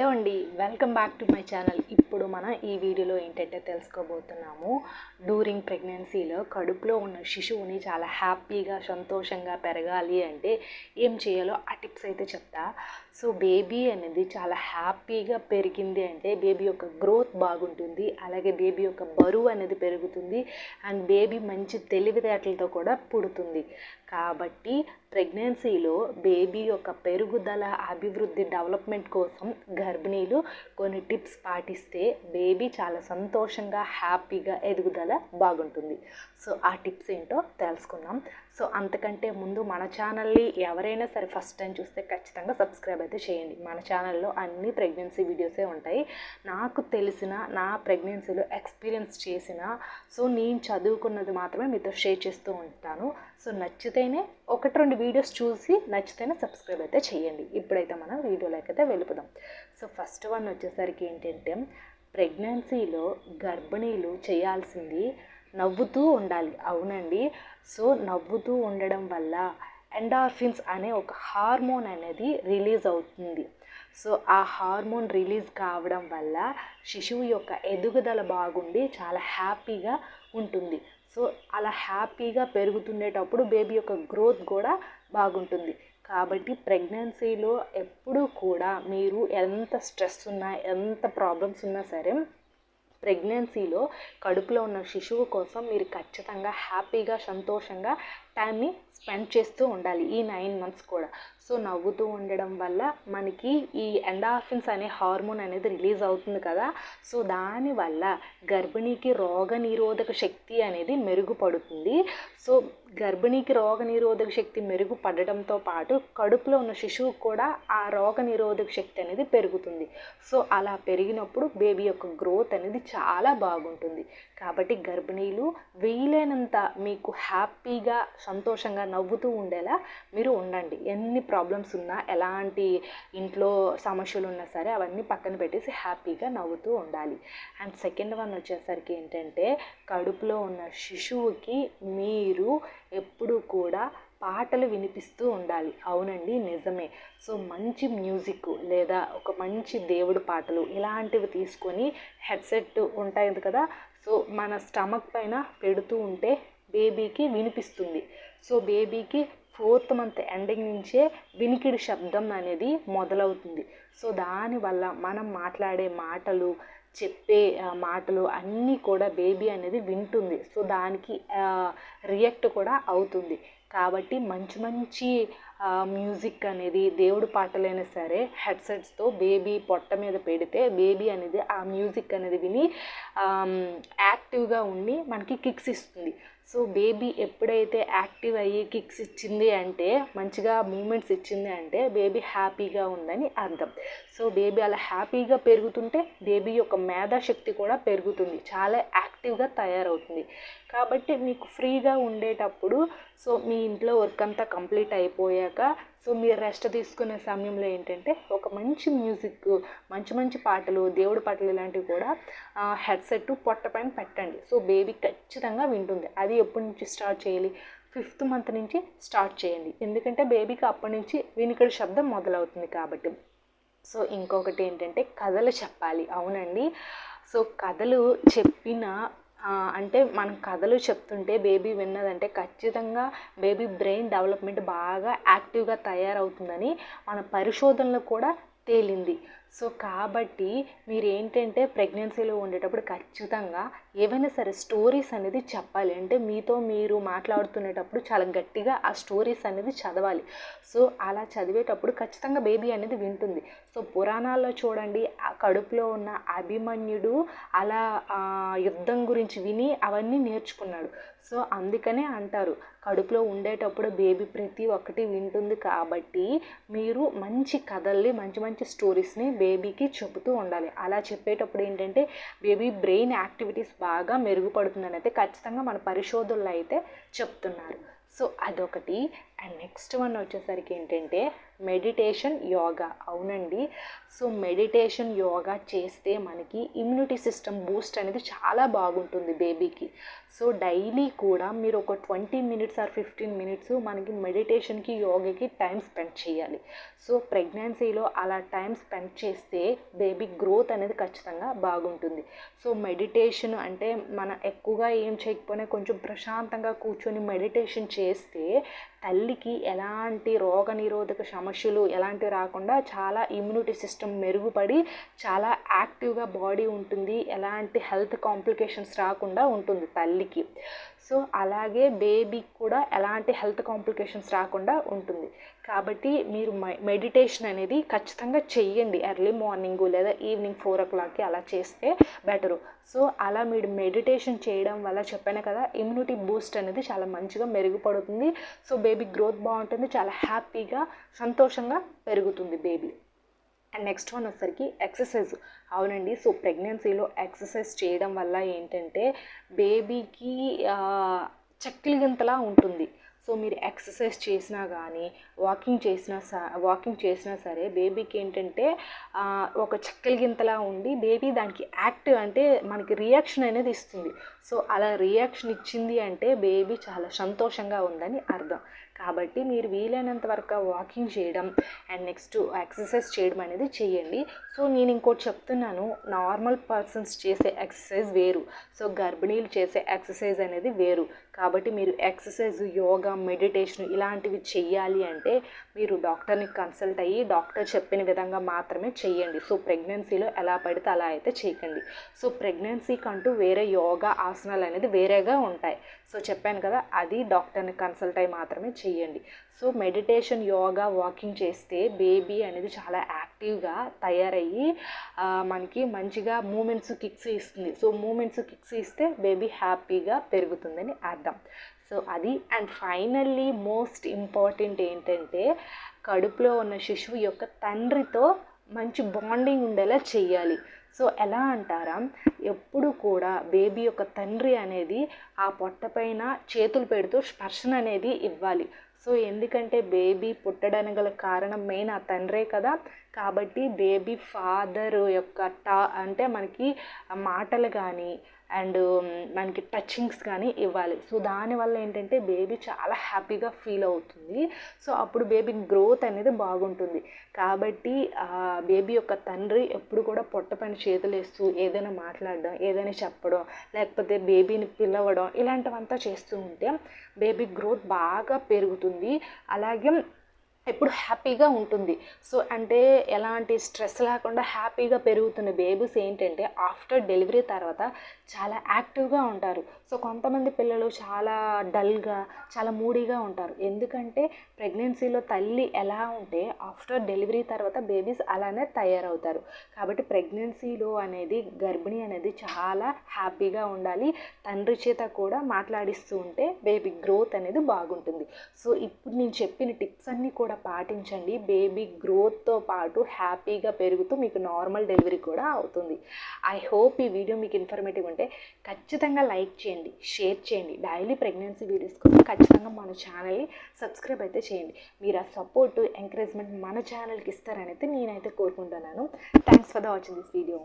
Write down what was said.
Hello అండి, welcome back to my channel. ఇప్పుడు మనం ఈ వీడియోలో ఏంటంటే తెలుసుకోబోతున్నాము, డ్యూరింగ్ ప్రెగ్నెన్సీలో కడుపులో ఉన్న శిశువుని చాలా హ్యాపీగా సంతోషంగా పెరగాలి అంటే ఏం చేయాలో ఆ టిప్స్ అయితే చెప్తా. సో బేబీ అనేది చాలా హ్యాపీగా పెరిగింది అంటే బేబీ యొక్క గ్రోత్ బాగుంటుంది, అలాగే బేబీ యొక్క బరువు అనేది పెరుగుతుంది అండ్ బేబీ మంచి తెలివితేటలతో కూడా పుడుతుంది. కాబట్టి ప్రెగ్నెన్సీలో బేబీ యొక్క పెరుగుదల, అభివృద్ధి, డెవలప్మెంట్ కోసం గర్భిణీలు కొన్ని టిప్స్ పాటిస్తే బేబీ చాలా సంతోషంగా హ్యాపీగా ఎదుగుదల బాగుంటుంది. సో ఆ టిప్స్ ఏంటో తెలుసుకుందాం. సో అంతకంటే ముందు మన ఛానల్ని ఎవరైనా సరే ఫస్ట్ టైం చూస్తే ఖచ్చితంగా సబ్స్క్రైబ్ అయితే చేయండి. మన ఛానల్లో అన్ని ప్రెగ్నెన్సీ వీడియోసే ఉంటాయి. నాకు తెలిసిన, నా ప్రెగ్నెన్సీలో ఎక్స్పీరియన్స్ చేసిన, సో నేను చదువుకున్నది మాత్రమే మీతో షేర్ చేస్తూ ఉంటాను. సో నచ్చితేనే 1-2 వీడియోస్ చూసి నచ్చితేనే సబ్స్క్రైబ్ అయితే చేయండి. ఇప్పుడైతే మనం వీడియోలోకి అయితే వెళ్ళిపోదాం. సో ఫస్ట్ వన్ వచ్చేసరికి ఏంటంటే, ప్రెగ్నెన్సీలో గర్భిణీలు చేయాల్సింది నవ్వుతూ ఉండాలి. అవునండి. సో నవ్వుతూ ఉండడం వల్ల ఎండార్ఫిన్స్ అనే ఒక హార్మోన్ అనేది రిలీజ్ అవుతుంది. సో ఆ హార్మోన్ రిలీజ్ కావడం వల్ల శిశువు యొక్క ఎదుగుదల బాగుండి చాలా హ్యాపీగా ఉంటుంది. సో అలా హ్యాపీగా పెరుగుతుండేటప్పుడు బేబీ యొక్క గ్రోత్ కూడా బాగుంటుంది. కాబట్టి ప్రెగ్నెన్సీలో ఎప్పుడూ కూడా మీరు ఎంత స్ట్రెస్ ఉన్నా, ఎంత ప్రాబ్లమ్స్ ఉన్నా సరే, ప్రెగ్నెన్సీలో కడుపులో ఉన్న శిశువు కోసం మీరు ఖచ్చితంగా హ్యాపీగా సంతోషంగా టైంని స్పెండ్ చేస్తూ ఉండాలి ఈ 9 months కూడా. సో నవ్వుతూ ఉండడం వల్ల మనకి ఈ ఎండార్ఫిన్స్ అనే హార్మోన్ అనేది రిలీజ్ అవుతుంది కదా. సో దానివల్ల గర్భిణీకి రోగనిరోధక శక్తి అనేది మెరుగుపడుతుంది. సో గర్భిణీకి రోగనిరోధక శక్తి మెరుగుపడటంతో పాటు కడుపులో ఉన్న శిశువు కూడా ఆ రోగనిరోధక శక్తి అనేది పెరుగుతుంది. సో అలా పెరిగినప్పుడు బేబీ యొక్క గ్రోత్ అనేది చాలా బాగుంటుంది. కాబట్టి గర్భిణీలు వీలైనంత మీకు హ్యాపీగా సంతోషంగా నవ్వుతూ ఉండేలా మీరు ఉండండి. ఎన్ని ప్రాబ్లమ్స్ ఉన్నా, ఎలాంటి ఇంట్లో సమస్యలు ఉన్నా సరే అవన్నీ పక్కన పెట్టేసి హ్యాపీగా నవ్వుతూ ఉండాలి. అండ్ సెకండ్ వన్ వచ్చేసరికి ఏంటంటే, కడుపులో ఉన్న శిశువుకి మీరు ఎప్పుడు కూడా పాటలు వినిపిస్తూ ఉండాలి. అవునండి, నిజమే. సో మంచి మ్యూజిక్ లేదా ఒక మంచి దేవుడి పాటలు ఇలాంటివి తీసుకొని హెడ్సెట్ ఉంటాయి కదా, సో మన స్టమక్ పైన పెడుతూ ఉంటే బేబీకి వినిపిస్తుంది. సో బేబీకి 4th month ఎండింగ్ నుంచే వినికిడి శబ్దం అనేది మొదలవుతుంది. సో దానివల్ల మనం మాట్లాడే మాటలు, చెప్పే మాటలు అన్నీ కూడా బేబీ అనేది వింటుంది. సో దానికి రియాక్ట్ కూడా అవుతుంది. కాబట్టి మంచి మంచి మ్యూజిక్ అనేది, దేవుడి పాటలైనా సరే హెడ్సెట్స్తో బేబీ పొట్ట మీద పెడితే బేబీ అనేది ఆ మ్యూజిక్ అనేది విని యాక్టివ్గా ఉండి మనకి కిక్స్ ఇస్తుంది. సో బేబీ ఎప్పుడైతే యాక్టివ్ అయ్యి కిక్స్ ఇచ్చింది అంటే, మంచిగా మూమెంట్స్ ఇచ్చింది అంటే బేబీ హ్యాపీగా ఉందని అర్థం. సో బేబీ అలా హ్యాపీగా పెరుగుతుంటే బేబీ యొక్క మేధాశక్తి కూడా పెరుగుతుంది, చాలా యాక్టివ్గా తయారవుతుంది. కాబట్టి మీకు ఫ్రీగా ఉండేటప్పుడు, సో మీ ఇంట్లో వర్క్ అంతా కంప్లీట్ అయిపోయాక, సో మీరు రెస్ట్ తీసుకునే సమయంలో ఏంటంటే ఒక మంచి మ్యూజిక్, మంచి మంచి పాటలు, దేవుడి పాటలు ఇలాంటివి కూడా హెడ్సెట్ పొట్ట పైన పెట్టండి. సో బేబీ ఖచ్చితంగా వింటుంది. అది ఎప్పటి నుంచి స్టార్ట్ చేయాలి? 5th month నుంచి స్టార్ట్ చేయండి. ఎందుకంటే బేబీకి అప్పటి నుంచి వినికిడి శబ్దం మొదలవుతుంది కాబట్టి. సో ఇంకొకటి ఏంటంటే, కథలు చెప్పాలి. అవునండి. సో కథలు చెప్పిన అంటే మనం కథలు చెప్తుంటే బేబీ విన్నదంటే ఖచ్చితంగా బేబీ బ్రెయిన్ డెవలప్మెంట్ బాగా యాక్టివ్గా తయారవుతుందని మన పరిశోధనలు కూడా తేలింది. సో కాబట్టి మీరు ఏంటంటే ప్రెగ్నెన్సీలో ఉండేటప్పుడు ఖచ్చితంగా ఏవైనా సరే స్టోరీస్ అనేది చెప్పాలి. అంటే మీతో మీరు మాట్లాడుతునేటప్పుడు చాలా గట్టిగా ఆ స్టోరీస్ అనేది చదవాలి. సో అలా చదివేటప్పుడు ఖచ్చితంగా బేబీ అనేది వింటుంది. సో పురాణాల్లో చూడండి, ఆ కడుపులో ఉన్న అభిమన్యుడు అలా యుద్ధం గురించి విని అవన్నీ నేర్చుకున్నాడు. సో అందుకనే అంటారు, కడుపులో ఉండేటప్పుడు బేబీ ప్రతి ఒక్కటి వింటుంది. కాబట్టి మీరు మంచి కథల్ని, మంచి మంచి స్టోరీస్ని బేబీకి చెబుతూ ఉండాలి. అలా చెప్పేటప్పుడు ఏంటంటే బేబీ బ్రెయిన్ యాక్టివిటీస్ బాగా మెరుగుపడుతుందని అయితే ఖచ్చితంగా మన పరిశోధనలు అయితే చెప్తున్నారు. సో అదొకటి. అండ్ నెక్స్ట్ వన్ వచ్చేసరికి ఏంటంటే మెడిటేషన్ యోగా. అవునండి, సో మెడిటేషన్ యోగా చేస్తే మనకి ఇమ్యూనిటీ సిస్టమ్ బూస్ట్ అనేది చాలా బాగుంటుంది బేబీకి. సో డైలీ కూడా మీరు ఒక 20 మినిట్స్ ఆర్ 15 మినిట్స్ మనకి మెడిటేషన్కి యోగాకి టైం స్పెండ్ చేయాలి. సో ప్రెగ్నెన్సీలో అలా టైం స్పెండ్ చేస్తే బేబీ గ్రోత్ అనేది ఖచ్చితంగా బాగుంటుంది. సో మెడిటేషన్ అంటే మనం ఎక్కువగా ఏం చేయకపోయినా కొంచెం ప్రశాంతంగా కూర్చొని మెడిటేషన్ చేస్తే తల్లికి ఎలాంటి రోగనిరోధక సమస్యలు ఎలాంటివి రాకుండా చాలా ఇమ్యూనిటీ సిస్టమ్ మెరుగుపడి చాలా యాక్టివ్గా బాడీ ఉంటుంది, ఎలాంటి హెల్త్ కాంప్లికేషన్స్ రాకుండా ఉంటుంది తల్లికి. సో అలాగే బేబీకి కూడా ఎలాంటి హెల్త్ కాంప్లికేషన్స్ రాకుండా ఉంటుంది. కాబట్టి మీరు మెడిటేషన్ అనేది ఖచ్చితంగా చెయ్యండి, ఎర్లీ మార్నింగ్ లేదా ఈవినింగ్ 4 o'clockకి అలా చేస్తే బెటరు. సో అలా మీరు మెడిటేషన్ చేయడం వల్ల చెప్పాను కదా, ఇమ్యూనిటీ బూస్ట్ అనేది చాలా మంచిగా మెరుగుపడుతుంది. సో బేబీ గ్రోత్ బాగుంటుంది, చాలా హ్యాపీగా సంతోషంగా పెరుగుతుంది బేబీ. అండ్ నెక్స్ట్ వన్ వచ్చేసరికి ఎక్సర్సైజ్. అవునండి, సో ప్రెగ్నెన్సీలో ఎక్సర్సైజ్ చేయడం వల్ల ఏంటంటే బేబీకి చక్కిలిగింతలా ఉంటుంది. సో మీరు ఎక్సర్సైజ్ చేసినా కానీ వాకింగ్ చేసినా సరే బేబీకి ఏంటంటే ఒక చక్కెలిగింతలా ఉండి బేబీ దానికి యాక్టివ్ అంటే మనకి రియాక్షన్ అనేది ఇస్తుంది. సో అలా రియాక్షన్ ఇచ్చింది అంటే బేబీ చాలా సంతోషంగా ఉందని అర్థం. కాబట్టి మీరు వీలైనంత వరకు వాకింగ్ చేయడం అండ్ నెక్స్ట్ ఎక్సర్సైజ్ చేయడం అనేది చేయండి. సో నేను ఇంకోటి చెప్తున్నాను, నార్మల్ పర్సన్స్ చేసే ఎక్సర్సైజ్ వేరు, సో గర్భిణీలు చేసే ఎక్సర్సైజ్ అనేది వేరు. కాబట్టి మీరు ఎక్సర్సైజ్, యోగా, మెడిటేషన్ ఇలాంటివి చెయ్యాలి అంటే మీరు డాక్టర్ని కన్సల్ట్ అయ్యి డాక్టర్ చెప్పిన విధంగా మాత్రమే చెయ్యండి. సో ప్రెగ్నెన్సీలో ఎలా పడితే అలా అయితే చేయకండి. సో ప్రెగ్నెన్సీకి అంటూ వేరే యోగా ఆసనాలు అనేది వేరేగా ఉంటాయి. సో చెప్పాను కదా, అది డాక్టర్ని కన్సల్ట్ అయ్యి మాత్రమే చెయ్యండి. సో మెడిటేషన్, యోగా, వాకింగ్ చేస్తే బేబీ అనేది చాలా యాక్టివ్గా తయారయ్యి మనకి మంచిగా మూమెంట్స్ కిక్స్ ఇస్తుంది. సో మూమెంట్స్ కిక్స్ ఇస్తే బేబీ హ్యాపీగా పెరుగుతుందని అర్థం. సో అది. అండ్ ఫైనల్లీ మోస్ట్ ఇంపార్టెంట్ ఏంటంటే కడుపులో ఉన్న శిశువు యొక్క తండ్రితో మంచి బాండింగ్ ఉండేలా చెయ్యాలి. సో ఎలా అంటారా, ఎప్పుడు కూడా బేబీ యొక్క తండ్రి అనేది ఆ పొట్టపైన చేతులు పెడుతూ స్పర్శన అనేది ఇవ్వాలి. సో ఎందుకంటే బేబీ పుట్టడానికి గల కారణం మెయిన్ ఆ తండ్రే కదా. కాబట్టి బేబీ ఫాదర్ యొక్క అంటే మనకి మాటలు కానీ అండ్ మనకి టచింగ్స్ కానీ ఇవ్వాలి. సో దానివల్ల ఏంటంటే బేబీ చాలా హ్యాపీగా ఫీల్ అవుతుంది. సో అప్పుడు బేబీ గ్రోత్ అనేది బాగుంటుంది. కాబట్టి బేబీ యొక్క తండ్రి ఎప్పుడు కూడా పొట్ట పైన చేతులు వేస్తూ ఏదైనా మాట్లాడడం, ఏదైనా చెప్పడం, లేకపోతే బేబీని పిలవడం ఇలాంటివంతా చేస్తూ ఉంటే బేబీ గ్రోత్ బాగా పెరుగుతుంది. అలాగే ఎప్పుడు హ్యాపీగా ఉంటుంది. సో అంటే ఎలాంటి స్ట్రెస్ లేకుండా హ్యాపీగా పెరుగుతున్న బేబీస్ ఏంటంటే ఆఫ్టర్ డెలివరీ తర్వాత చాలా యాక్టివ్గా ఉంటారు. సో కొంతమంది పిల్లలు చాలా డల్గా, చాలా మూడీగా ఉంటారు. ఎందుకంటే ప్రెగ్నెన్సీలో తల్లి ఎలా ఉంటే ఆఫ్టర్ డెలివరీ తర్వాత బేబీస్ అలానే తయారవుతారు. కాబట్టి ప్రెగ్నెన్సీలో అనేది గర్భిణి అనేది చాలా హ్యాపీగా ఉండాలి. తండ్రి చేత కూడా మాట్లాడిస్తూ ఉంటే బేబీ గ్రోత్ అనేది బాగుంటుంది. సో ఇప్పుడు నేను చెప్పిన టిప్స్ అన్నీ కూడా పాటించండి. బేబీ గ్రోత్తో పాటు హ్యాపీగా పెరుగుతూ మీకు నార్మల్ డెలివరీ కూడా అవుతుంది. ఐ హోప్ ఈ వీడియో మీకు ఇన్ఫర్మేటివ్ ఉంటే ఖచ్చితంగా లైక్ చేయండి, షేర్ చేయండి. డైలీ ప్రెగ్నెన్సీ వీడియోస్ కోసం ఖచ్చితంగా మన ఛానల్ని సబ్స్క్రైబ్ అయితే చేయండి. మీరు ఆ సపోర్టు, ఎంకరేజ్మెంట్ మన ఛానల్కి ఇస్తారని అయితే నేనైతే కోరుకుంటున్నాను. Thanks for the watching this video.